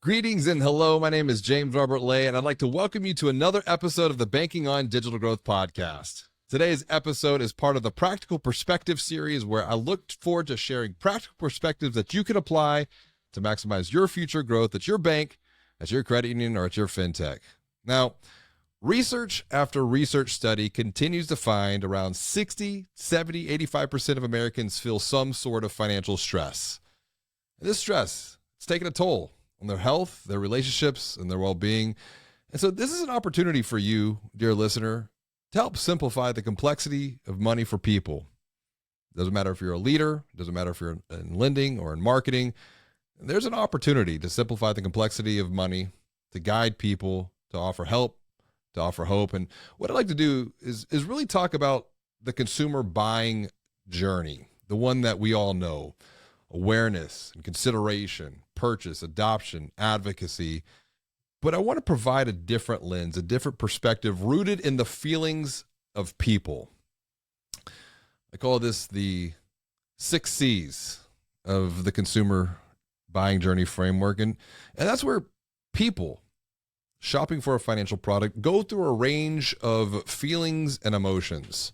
Greetings and hello. My name is James Robert Lay, and I'd like to welcome you to another episode of the Banking on Digital Growth podcast. Today's episode is part of the Practical Perspective series, where I look forward to sharing practical perspectives that you can apply to maximize your future growth at your bank, at your credit union, or at your fintech. Now, research after research study continues to find around 60, 70, 85% of Americans feel some sort of financial stress. And this stress, it's taking a toll on their health, their relationships, and their well-being. And so this is an opportunity for you, dear listener, to help simplify the complexity of money for people. Doesn't matter if you're a leader, doesn't matter if you're in lending or in marketing. There's an opportunity to simplify the complexity of money, to guide people, to offer help, to offer hope. And what I'd like to do is really talk about the consumer buying journey, the one that we all know: awareness and consideration, purchase, adoption, advocacy. But I want to provide a different lens, a different perspective rooted in the feelings of people. I call this the 6 C's of the consumer buying journey framework. And that's where people shopping for a financial product go through a range of feelings and emotions.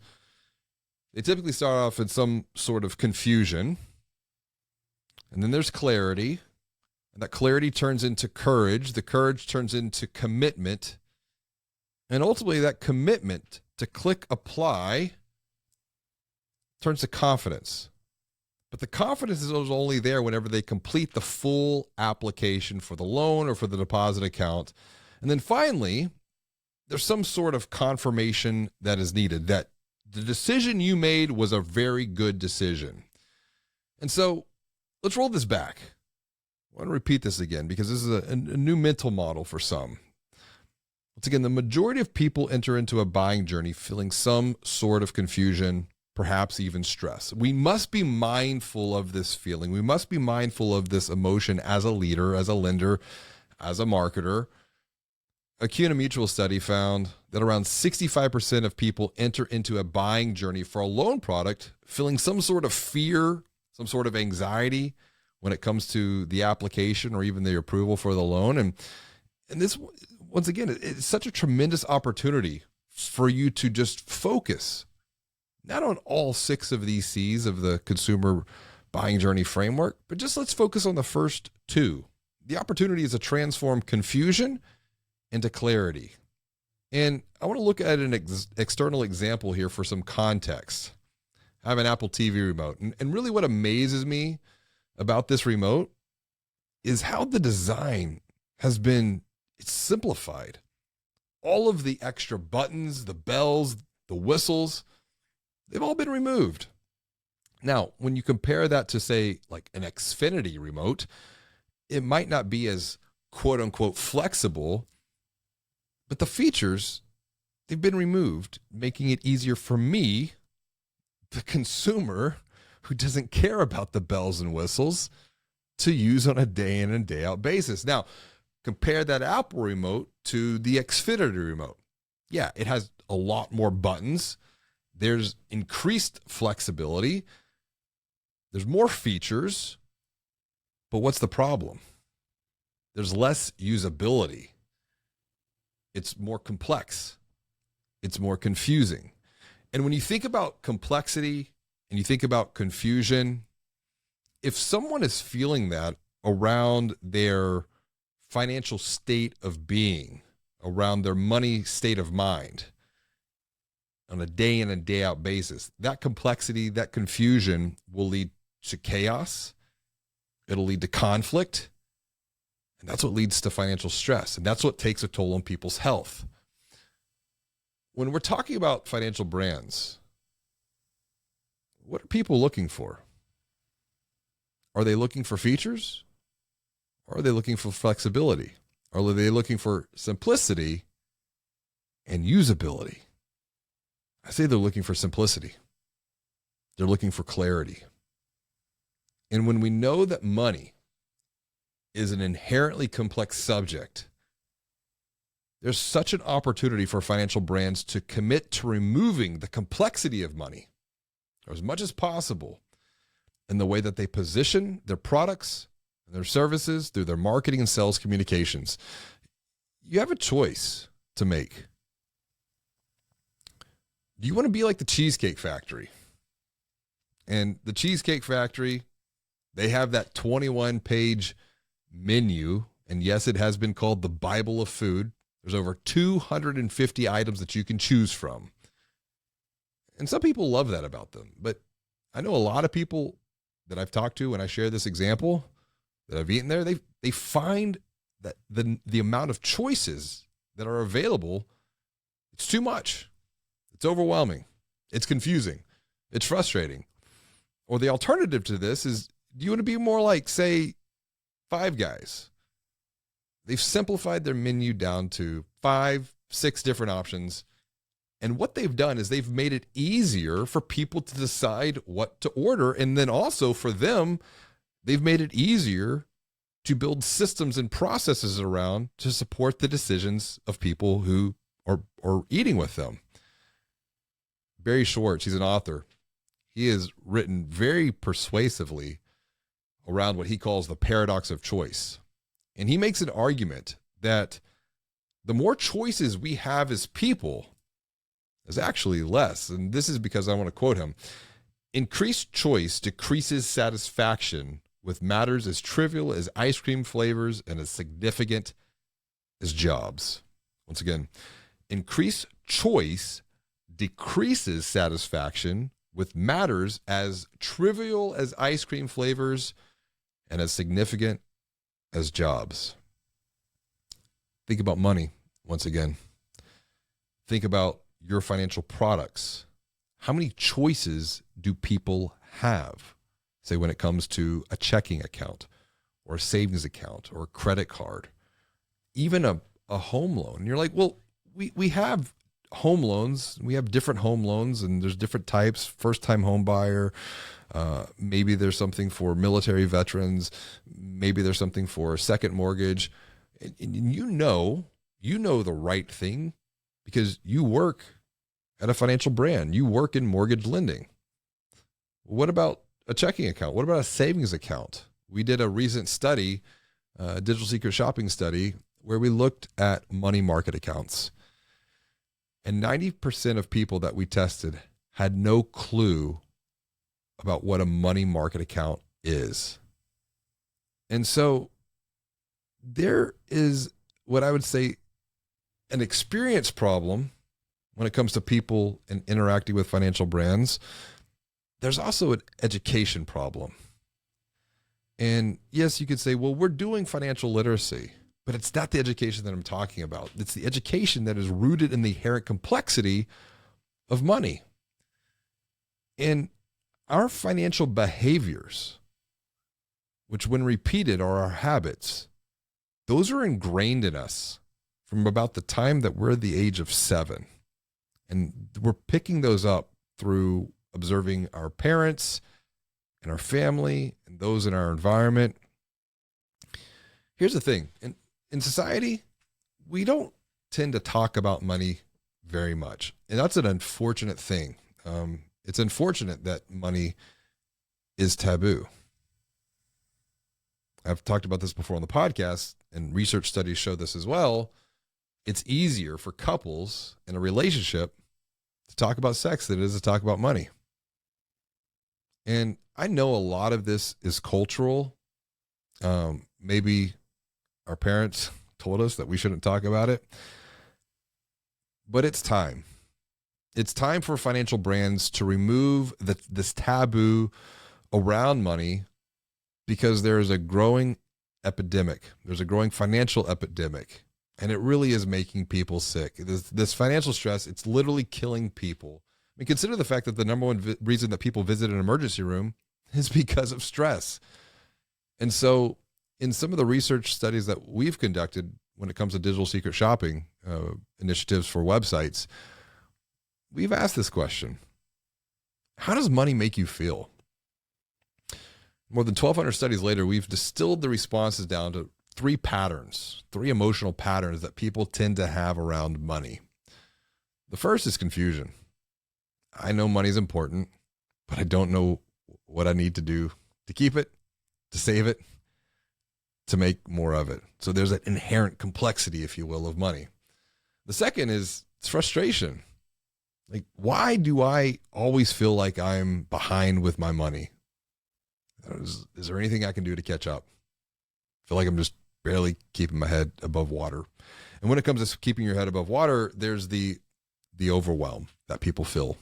They typically start off in some sort of confusion, and then there's clarity, and that clarity turns into courage. The courage turns into commitment, and ultimately that commitment to click apply turns to confidence. But the confidence is only there whenever they complete the full application for the loan or for the deposit account. And then finally, there's some sort of confirmation that is needed, that the decision you made was a very good decision. And so let's roll this back. I want to repeat this again because this is a new mental model for some. Once again, the majority of people enter into a buying journey feeling some sort of confusion, perhaps even stress. We must be mindful of this feeling. We must be mindful of this emotion as a leader, as a lender, as a marketer. A CUNA Mutual study found that around 65% of people enter into a buying journey for a loan product feeling some sort of fear, some sort of anxiety when it comes to the application or even the approval for the loan. And this, once again, it's such a tremendous opportunity for you to just focus, not on all 6 of these C's of the consumer buying journey framework, but just let's focus on the first 2. The opportunity is to transform confusion into clarity. And I want to look at an external example here for some context. I have an Apple TV remote, and really what amazes me about this remote is how the design has been, it's simplified. All of the extra buttons, the bells, the whistles, they've all been removed. Now, when you compare that to, say, like an Xfinity remote, it might not be as quote unquote flexible, but the features, they've been removed, making it easier for me, the consumer who doesn't care about the bells and whistles, to use on a day in and day out basis. Now, compare that Apple remote to the Xfinity remote. Yeah, it has a lot more buttons. There's increased flexibility. There's more features. But what's the problem? There's less usability. It's more complex. It's more confusing. And when you think about complexity and you think about confusion, if someone is feeling that around their financial state of being, around their money state of mind, on a day in and day out basis, that complexity, that confusion will lead to chaos. It'll lead to conflict. And that's what leads to financial stress. And that's what takes a toll on people's health. When we're talking about financial brands, what are people looking for? Are they looking for features? Or are they looking for flexibility? Or are they looking for simplicity and usability? I say they're looking for simplicity. They're looking for clarity. And when we know that money is an inherently complex subject, there's such an opportunity for financial brands to commit to removing the complexity of money, or as much as possible, in the way that they position their products their services, through their marketing and sales communications. You have a choice to make. Do you want to be like the Cheesecake Factory? And the Cheesecake Factory, they have that 21-page menu. And yes, it has been called the Bible of food. There's over 250 items that you can choose from. And some people love that about them. But I know a lot of people that I've talked to when I share this example that I've eaten there, they find that the amount of choices that are available, it's too much. It's overwhelming. It's confusing. It's frustrating. Or the alternative to this is, do you want to be more like, say, Five Guys? They've simplified their menu down to 5, 6 different options. And what they've done is they've made it easier for people to decide what to order. And then also for them, they've made it easier to build systems and processes around to support the decisions of people who are eating with them. Barry Schwartz, he's an author. He has written very persuasively around what he calls the paradox of choice. And he makes an argument that the more choices we have as people is actually less. And this is because I want to quote him. Increased choice decreases satisfaction with matters as trivial as ice cream flavors and as significant as jobs. Once again, increased choice decreases satisfaction with matters as trivial as ice cream flavors and as significant as jobs. Think about money once again. Think about your financial products. How many choices do people have? Say when it comes to a checking account or a savings account or a credit card, even a home loan. And you're like, well, we have home loans. We have different home loans and there's different types. First-time home buyer. Maybe there's something for military veterans. Maybe there's something for a second mortgage. And you know the right thing because you work at a financial brand. You work in mortgage lending. What about a checking account? What about a savings account? We did a recent study, a Digital Secret Shopping study, where we looked at money market accounts. And 90% of people that we tested had no clue about what a money market account is. And so there is what I would say an experience problem when it comes to people and interacting with financial brands. There's also an education problem. And yes, you could say, well, we're doing financial literacy, but it's not the education that I'm talking about. It's the education that is rooted in the inherent complexity of money. And our financial behaviors, which when repeated are our habits, those are ingrained in us from about the time that we're the age of 7. And we're picking those up through observing our parents and our family and those in our environment. Here's the thing. In society, we don't tend to talk about money very much. And that's an unfortunate thing. It's unfortunate that money is taboo. I've talked about this before on the podcast, and research studies show this as well. It's easier for couples in a relationship to talk about sex than it is to talk about money. And I know a lot of this is cultural. Maybe our parents told us that we shouldn't talk about it. But it's time. It's time for financial brands to remove this taboo around money because there is a growing epidemic. There's a growing financial epidemic. And it really is making people sick. This financial stress, it's literally killing people. I mean, consider the fact that the number one reason that people visit an emergency room is because of stress. And so in some of the research studies that we've conducted when it comes to digital secret shopping initiatives for websites, we've asked this question. How does money make you feel? More than 1,200 studies later, we've distilled the responses down to 3 patterns, 3 emotional patterns that people tend to have around money. The first is confusion. I know money's important, but I don't know what I need to do to keep it, to save it, to make more of it. So there's that inherent complexity, if you will, of money. The second is it's frustration. Like, why do I always feel like I'm behind with my money? Is there anything I can do to catch up? I feel like I'm just barely keeping my head above water. And when it comes to keeping your head above water, there's the overwhelm that people feel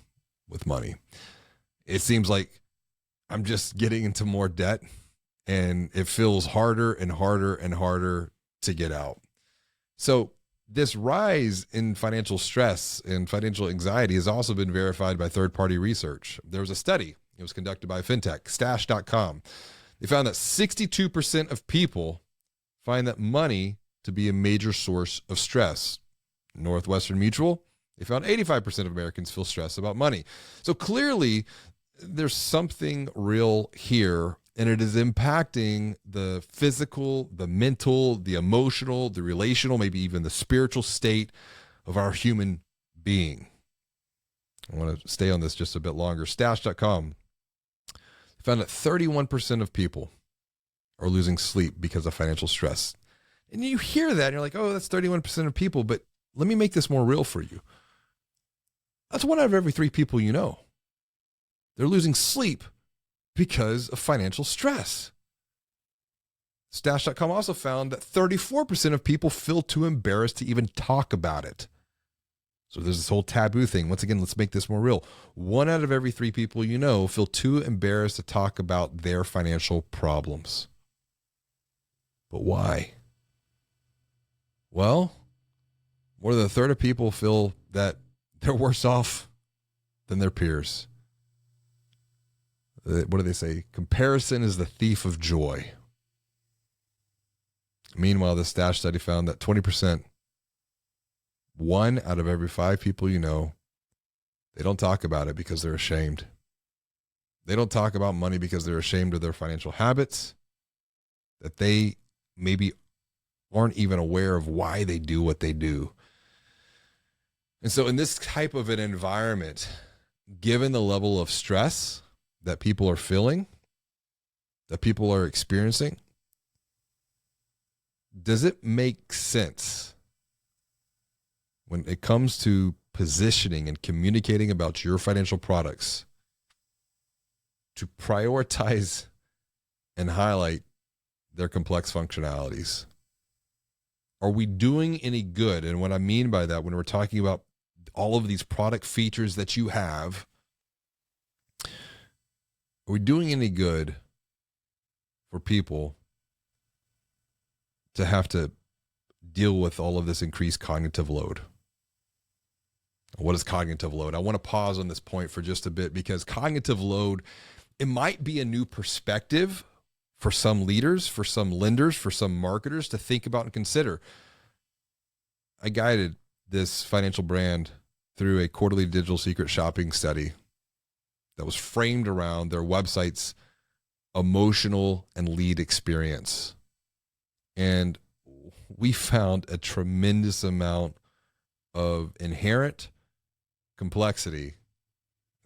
with money. It seems like I'm just getting into more debt, and it feels harder and harder and harder to get out. So this rise in financial stress and financial anxiety has also been verified by third-party research. There was a study. It was conducted by fintech, stash.com. They found that 62% of people find that money to be a major source of stress. Northwestern Mutual, they found 85% of Americans feel stressed about money. So clearly, there's something real here, and it is impacting the physical, the mental, the emotional, the relational, maybe even the spiritual state of our human being. I want to stay on this just a bit longer. Stash.com found that 31% of people are losing sleep because of financial stress. And you hear that and you're like, oh, that's 31% of people. But let me make this more real for you. That's 1 out of every 3 people you know. They're losing sleep because of financial stress. Stash.com also found that 34% of people feel too embarrassed to even talk about it. So there's this whole taboo thing. Once again, let's make this more real. 1 out of every 3 people you know feel too embarrassed to talk about their financial problems. But why? Well, more than a third of people feel that they're worse off than their peers. What do they say? Comparison is the thief of joy. Meanwhile, the Stash study found that 20%, 1 out of every 5 people you know, they don't talk about it because they're ashamed. They don't talk about money because they're ashamed of their financial habits, that they maybe aren't even aware of why they do what they do. And so in this type of an environment, given the level of stress that people are feeling, that people are experiencing, does it make sense when it comes to positioning and communicating about your financial products to prioritize and highlight their complex functionalities? Are we doing any good? And what I mean by that, when we're talking about all of these product features that you have, are we doing any good for people to have to deal with all of this increased cognitive load? What is cognitive load? I want to pause on this point for just a bit, because cognitive load, it might be a new perspective for some leaders, for some lenders, for some marketers to think about and consider. I guided this financial brand through a quarterly digital secret shopping study that was framed around their website's emotional and lead experience. And we found a tremendous amount of inherent complexity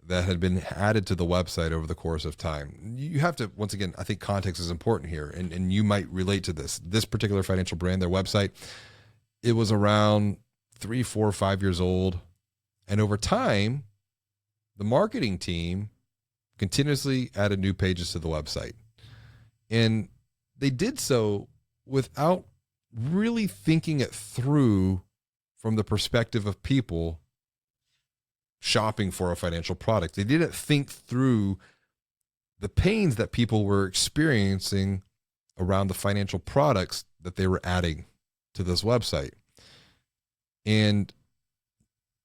that had been added to the website over the course of time. You have to, once again, I think context is important here, and you might relate to this. This particular financial brand, their website, it was around 3, 4, 5 years old. And over time, the marketing team continuously added new pages to the website. And they did so without really thinking it through from the perspective of people shopping for a financial product. They didn't think through the pains that people were experiencing around the financial products that they were adding to this website. And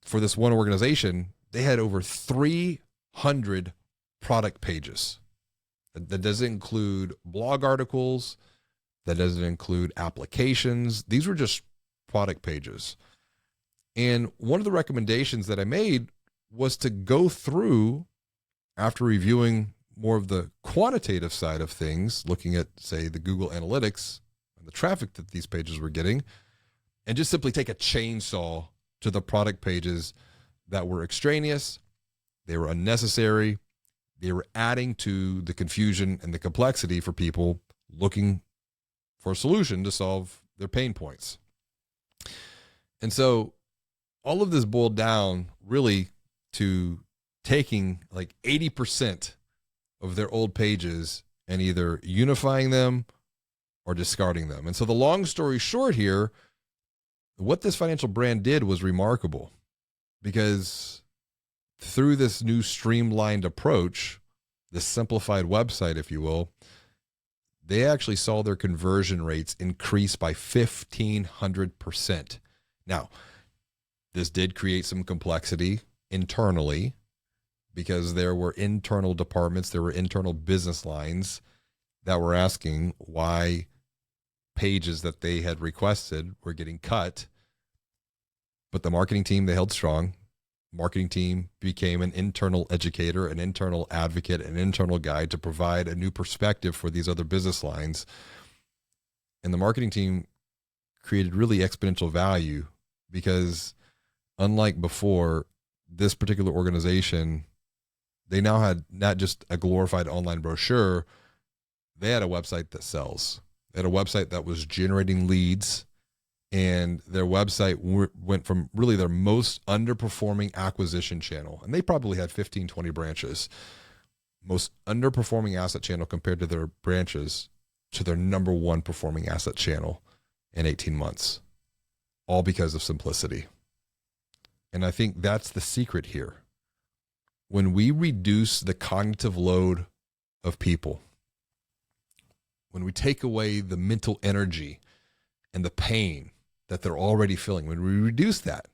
for this one organization, they had over 300 product pages. That doesn't include blog articles. That doesn't include applications. These were just product pages. And one of the recommendations that I made was to go through, after reviewing more of the quantitative side of things, looking at, say, the Google Analytics and the traffic that these pages were getting, and just simply take a chainsaw to the product pages that were extraneous, they were unnecessary, they were adding to the confusion and the complexity for people looking for a solution to solve their pain points. And so all of this boiled down really to taking like 80% of their old pages and either unifying them or discarding them. And so the long story short here, what this financial brand did was remarkable, because through this new streamlined approach, this simplified website, if you will, they actually saw their conversion rates increase by 1,500%. Now, this did create some complexity internally, because there were internal departments, there were internal business lines that were asking why pages that they had requested were getting cut. But the marketing team, they held strong. Marketing team became an internal educator, an internal advocate, an internal guide to provide a new perspective for these other business lines. And the marketing team created really exponential value, because unlike before, this particular organization, they now had not just a glorified online brochure, they had a website that sells. They had a website that was generating leads, and their website went from really their most underperforming acquisition channel. And they probably had 15, 20 branches. Most underperforming asset channel compared to their branches, to their number one performing asset channel in 18 months. All because of simplicity. And I think that's the secret here. When we reduce the cognitive load of people, when we take away the mental energy and the pain that they're already feeling, when we reduce that,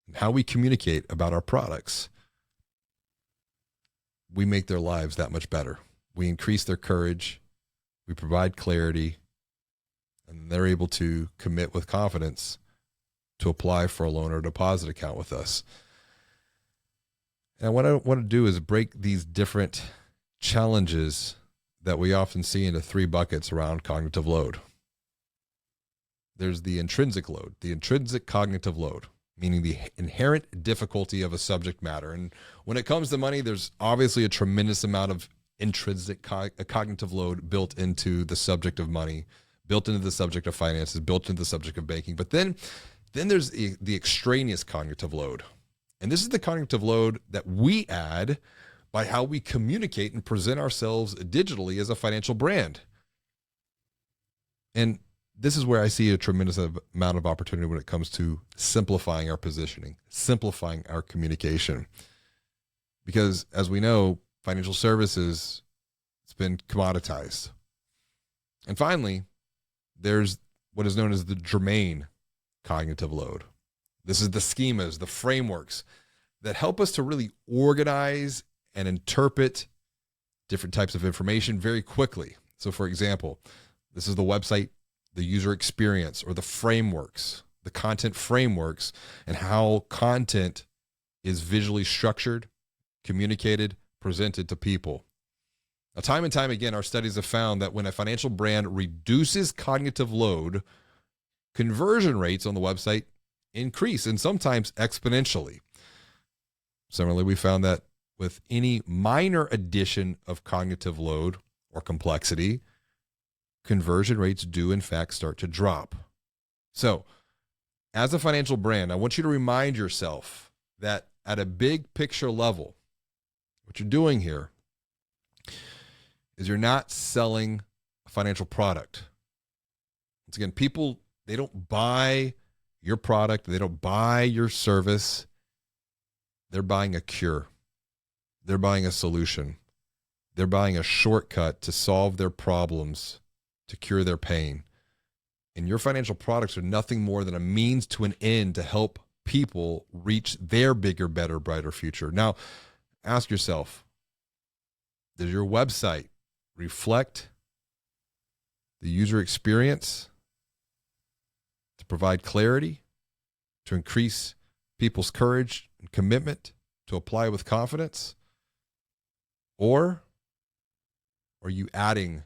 and how we communicate about our products, we make their lives that much better. We increase their courage, we provide clarity, and they're able to commit with confidence to apply for a loan or deposit account with us. And what I want to do is break these different challenges that we often see into three buckets around cognitive load. There's the intrinsic load, the intrinsic cognitive load, meaning the inherent difficulty of a subject matter. And when it comes to money, there's obviously a tremendous amount of intrinsic cognitive load built into the subject of money, built into the subject of finances, built into the subject of banking. But then there's the extraneous cognitive load. And this is the cognitive load that we add by how we communicate and present ourselves digitally as a financial brand. And this is where I see a tremendous amount of opportunity when it comes to simplifying our positioning, simplifying our communication. Because as we know, financial services, it's been commoditized. And finally, there's what is known as the germane cognitive load. This is the schemas, the frameworks that help us to really organize and interpret different types of information very quickly. So for example, this is the website, the user experience, or the frameworks, the content frameworks, and how content is visually structured, communicated, presented to people. Now, time and time again, our studies have found that when a financial brand reduces cognitive load, conversion rates on the website increase, and sometimes exponentially. Similarly, we found that with any minor addition of cognitive load or complexity, conversion rates do in fact start to drop. So, as a financial brand, I want you to remind yourself that at a big picture level, what you're doing here is you're not selling a financial product. Once again, people, they don't buy your product, they don't buy your service. They're buying a cure. They're buying a solution. They're buying a shortcut to solve their problems, to cure their pain. And your financial products are nothing more than a means to an end to help people reach their bigger, better, brighter future. Now, ask yourself, does your website reflect the user experience to provide clarity, to increase people's courage and commitment to apply with confidence? Or are you adding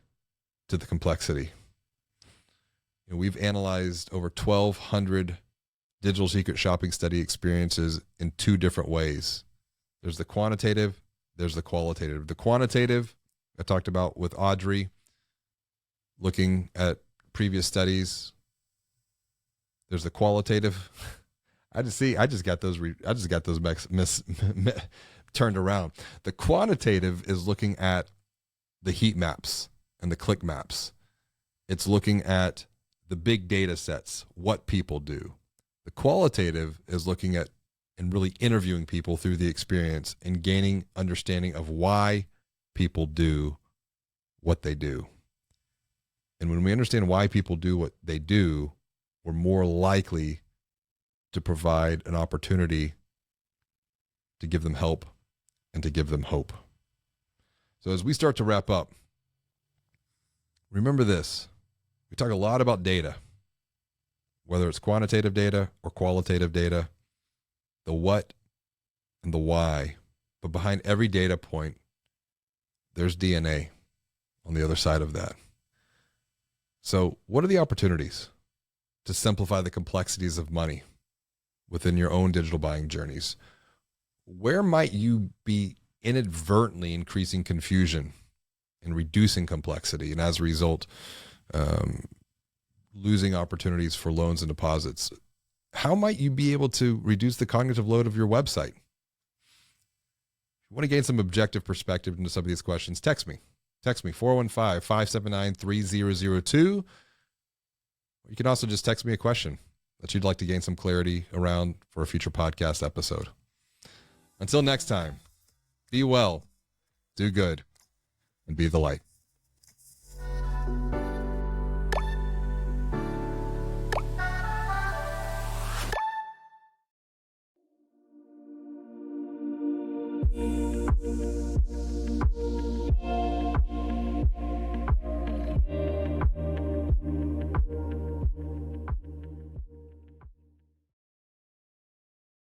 to the complexity? You know, we've analyzed over 1,200 digital secret shopping study experiences in two different ways. There's the quantitative, there's the qualitative. The quantitative, I talked about with Audrey, looking at previous studies. There's the qualitative. I just got those turned around. The quantitative is looking at the heat maps and the click maps. It's looking at the big data sets, what people do. The qualitative is looking at and really interviewing people through the experience and gaining understanding of why people do what they do. And when we understand why people do what they do, we're more likely to provide an opportunity to give them help and to give them hope. So as we start to wrap up, remember this. We talk a lot about data, whether it's quantitative data or qualitative data, the what and the why. But behind every data point, there's DNA on the other side of that. So what are the opportunities to simplify the complexities of money within your own digital buying journeys? Where might you be inadvertently increasing confusion and reducing complexity, and as a result, losing opportunities for loans and deposits? How might you be able to reduce the cognitive load of your website? If you want to gain some objective perspective into some of these questions, text me. Text me, 415-579-3002. You can also just text me a question that you'd like to gain some clarity around for a future podcast episode. Until next time, be well, do good, and be the light.